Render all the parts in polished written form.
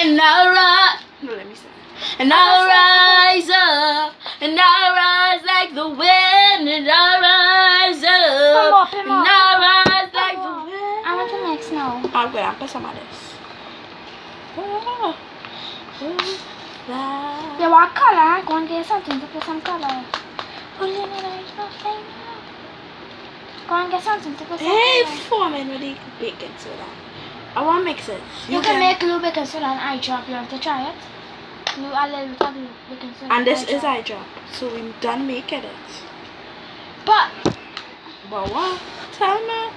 And I'll rise. No, let me sing. And I'll rise up. And I'll rise like the wind. And I'll rise up. Come And on. I'll rise like the wind. I want to mix now. I'm going to put some of this. You want color? Go and get something to put some color. Go and get something to put some Hey, color. foreman with the baking soda. I want to mix it. You can make blue baking soda and eye drop. You want to try it? A little bit of blue baking soda. And this is eye drop. So we're done making it. But But what? Tell me.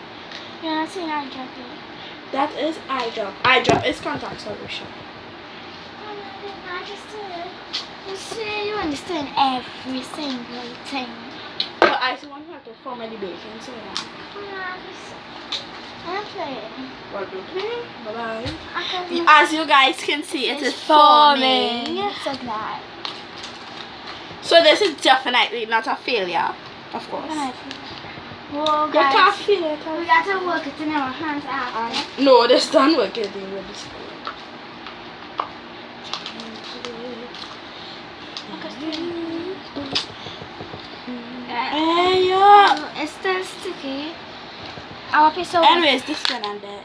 you're not seeing eye drop yet. That is eye drop. Eye drop is contact solution. I just do it. You see, you understand every single thing. But I just want to form the baking soda. I'm playing. Well, okay. Bye-bye. I can As you guys can see, it is forming. So glad. So this is definitely not a failure, of course. Whoa, You can't guys. feel it. We got to work it in our hands after. No, this done working with this. Hey, yeah. It's still sticky. Our piece of Anyways, this can end there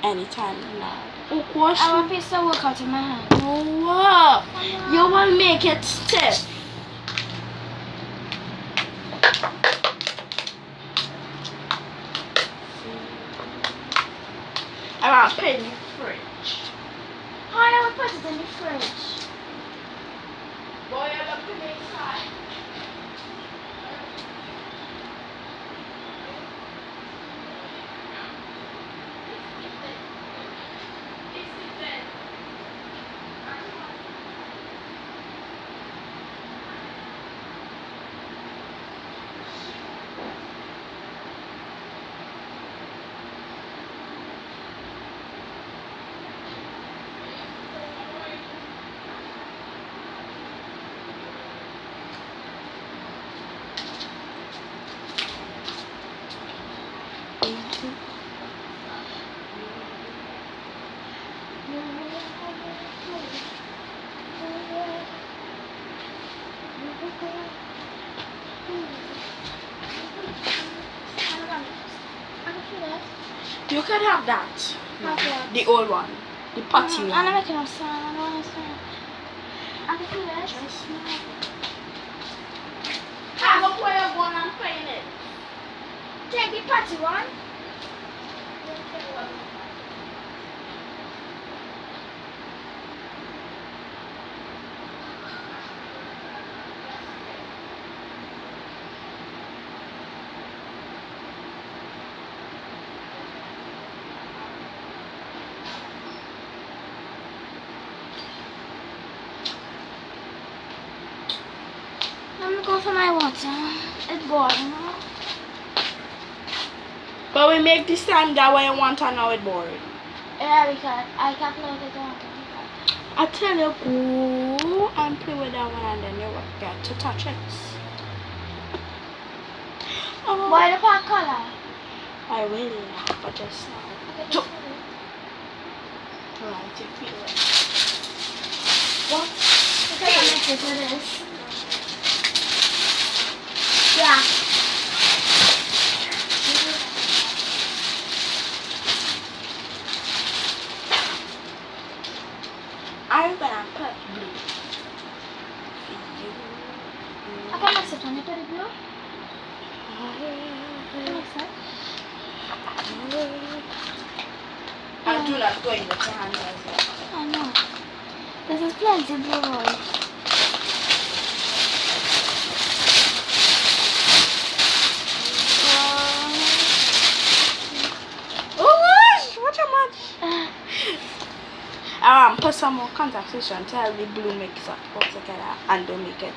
anytime now. Oh, gosh. our piece of work out in my hand. Oh, you will make it stiff. I want to put it in the fridge. I will put it in the fridge. Boy, I love to make inside. You can have that. Okay. The old one. The potty I'm one. not making no sound. I don't want to sound. I can feel it. Have a play of one and playing it. Take the patty one. I'm going for my water. It's boiling. But we make this time that way you want and now it's boring. Yeah, because I can't play with the water. I tell you, go and play with that one and then you will get to touch it. Oh, Boil the pot color. I will, but just now. Okay, Ju- just do it. Right, you feel it. What? Okay, I'm going to do this. Yeah. I'm gonna put blue. I can mix it when you put it blue. Mix it. I do not go in with your hand as well. I know. This is plenty blue roll. Oh gosh, what a much. Put some more contact solution to help the blue mix up all together and don't make it.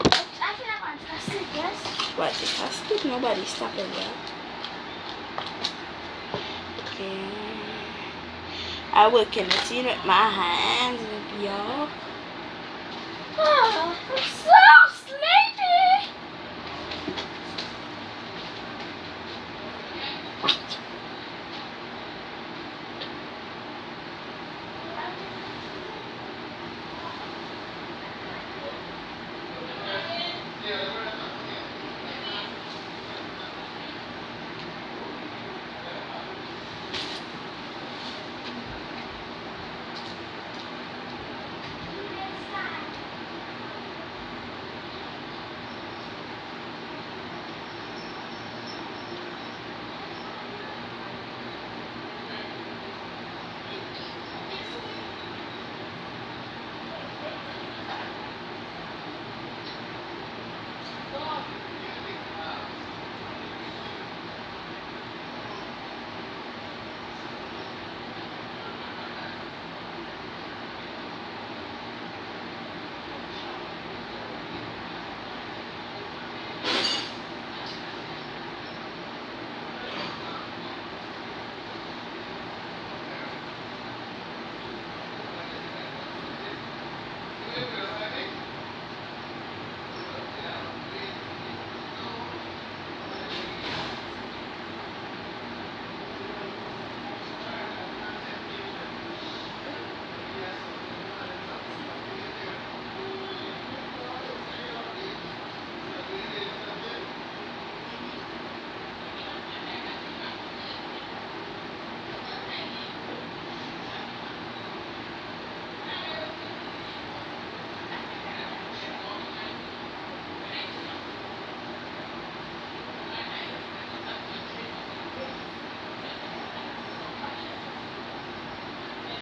I feel like I'm going to sleep, yes? But it has to nobody stopping there. Okay. I work in the scene with my hands, yo. Oh, I'm so